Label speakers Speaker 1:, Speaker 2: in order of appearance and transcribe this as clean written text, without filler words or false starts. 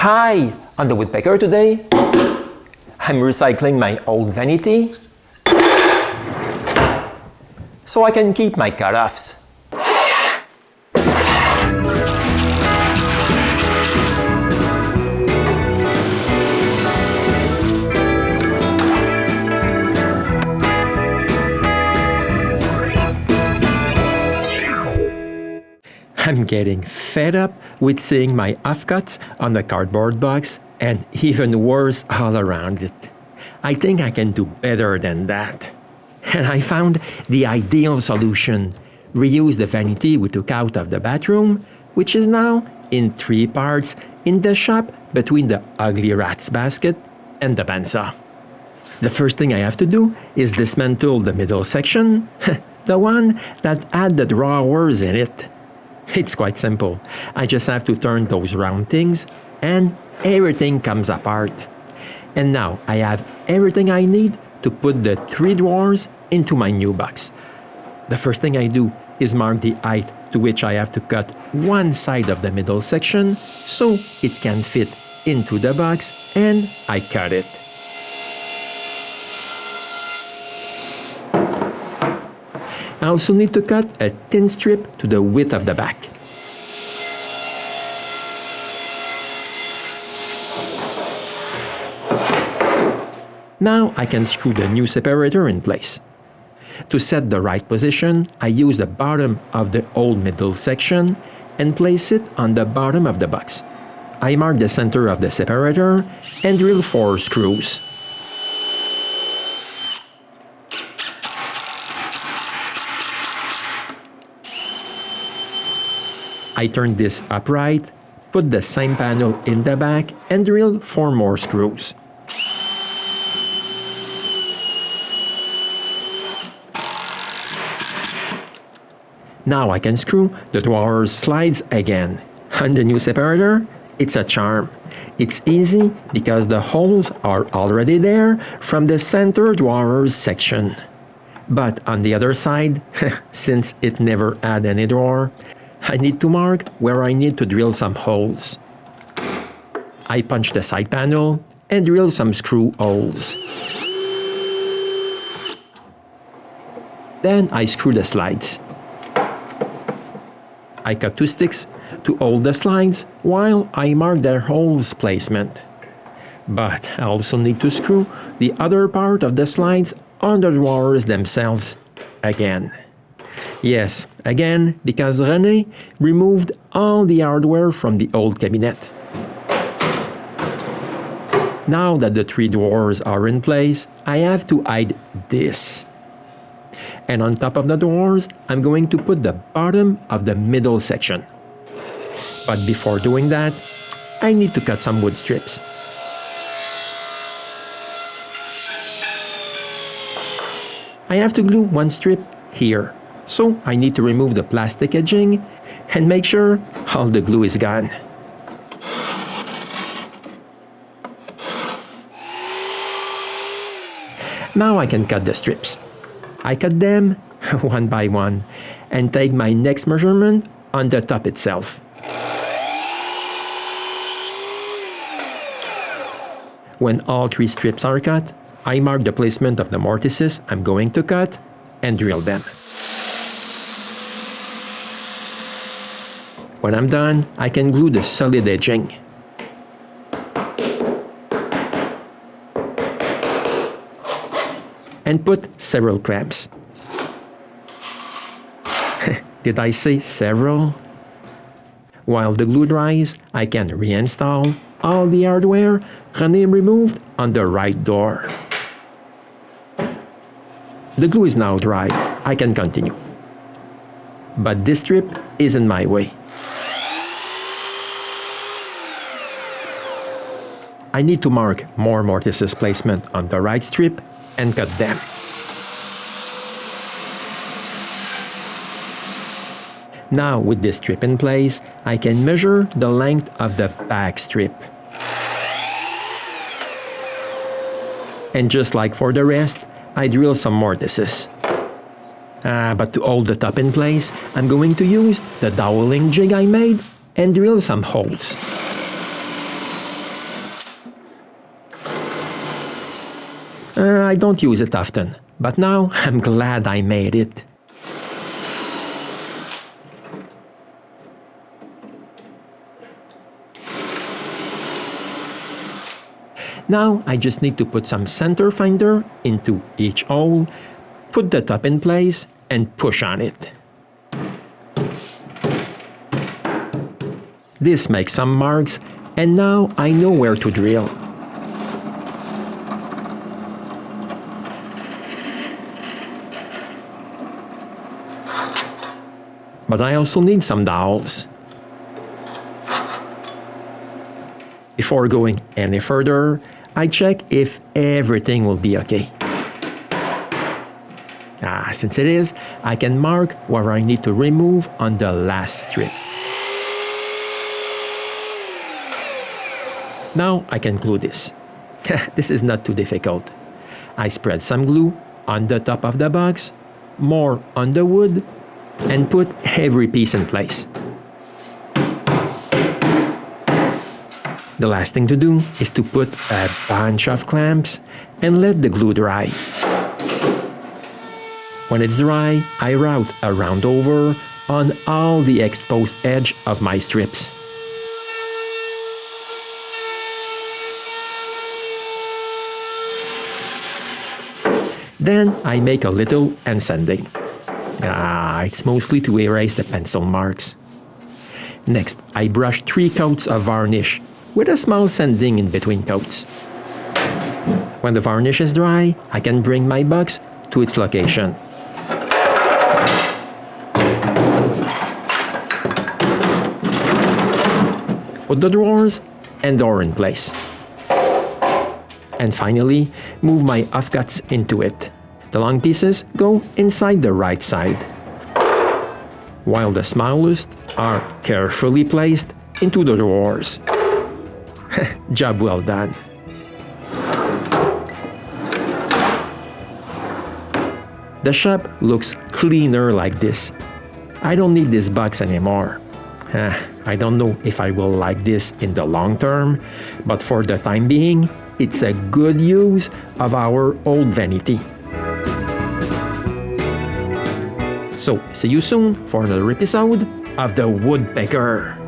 Speaker 1: Hi! On the Woodpecker today, I'm recycling my old vanity so I can keep my cutoffs. I'm getting fed up with seeing my offcuts on the cardboard box and even worse all around it. I think I can do better than that. And I found the ideal solution. Reuse the vanity we took out of the bathroom, which is now in 3 parts in the shop between the ugly rat's basket and the bandsaw. The first thing I have to do is dismantle the middle section, the one that had the drawers in it. It's quite simple. I just have to turn those round things and everything comes apart. And now I have everything I need to put the 3 drawers into my new box. The first thing I do is mark the height to which I have to cut one side of the middle section so it can fit into the box, and I cut it. I also need to cut a thin strip to the width of the back. Now I can screw the new separator in place. To set the right position, I use the bottom of the old middle section and place it on the bottom of the box. I mark the center of the separator and drill 4 screws. I turn this upright, put the same panel in the back, and drill 4 more screws. Now I can screw the drawers slides again. On the new separator, it's a charm. It's easy because the holes are already there from the center drawers section. But on the other side, since it never had any drawer, I need to mark where I need to drill some holes. I punch the side panel and drill some screw holes. Then I screw the slides. I cut 2 sticks to hold the slides while I mark their holes placement. But I also need to screw the other part of the slides on the drawers themselves again. Yes, again, because René removed all the hardware from the old cabinet. Now that the 3 drawers are in place, I have to hide this. And on top of the drawers, I'm going to put the bottom of the middle section. But before doing that, I need to cut some wood strips. I have to glue 1 strip here. So I need to remove the plastic edging and make sure all the glue is gone. Now I can cut the strips. I cut them one by one and take my next measurement on the top itself. When all 3 strips are cut, I mark the placement of the mortises I'm going to cut and drill them. When I'm done, I can glue the solid edging. And put several clamps. Did I say several? While the glue dries, I can reinstall all the hardware René removed on the right door. The glue is now dry. I can continue. But this strip is in my way. I need to mark more mortises placement on the right strip and cut them. Now with this strip in place, I can measure the length of the back strip. And just like for the rest, I drill some mortises. But to hold the top in place, I'm going to use the doweling jig I made and drill some holes. I don't use it often, but now I'm glad I made it. Now I just need to put some center finder into each hole, put the top in place, and push on it. This makes some marks, and now I know where to drill. But I also need some dowels. Before going any further, I check if everything will be okay. Since it is, I can mark where I need to remove on the last strip. Now I can glue this. This is not too difficult. I spread some glue on the top of the box, more on the wood, and put every piece in place. The last thing to do is to put a bunch of clamps and let the glue dry. When it's dry, I route a round over on all the exposed edge of my strips. Then I make a little end sanding. It's mostly to erase the pencil marks. Next, I brush 3 coats of varnish with a small sanding in between coats. When the varnish is dry, I can bring my box to its location. Put the drawers and door in place. And finally, move my offcuts into it. The long pieces go inside the right side, while the smallest are carefully placed into the drawers. Job well done. The shop looks cleaner like this. I don't need this box anymore. I don't know if I will like this in the long term, but for the time being, it's a good use of our old vanity. So, see you soon for another episode of the Woodpecker.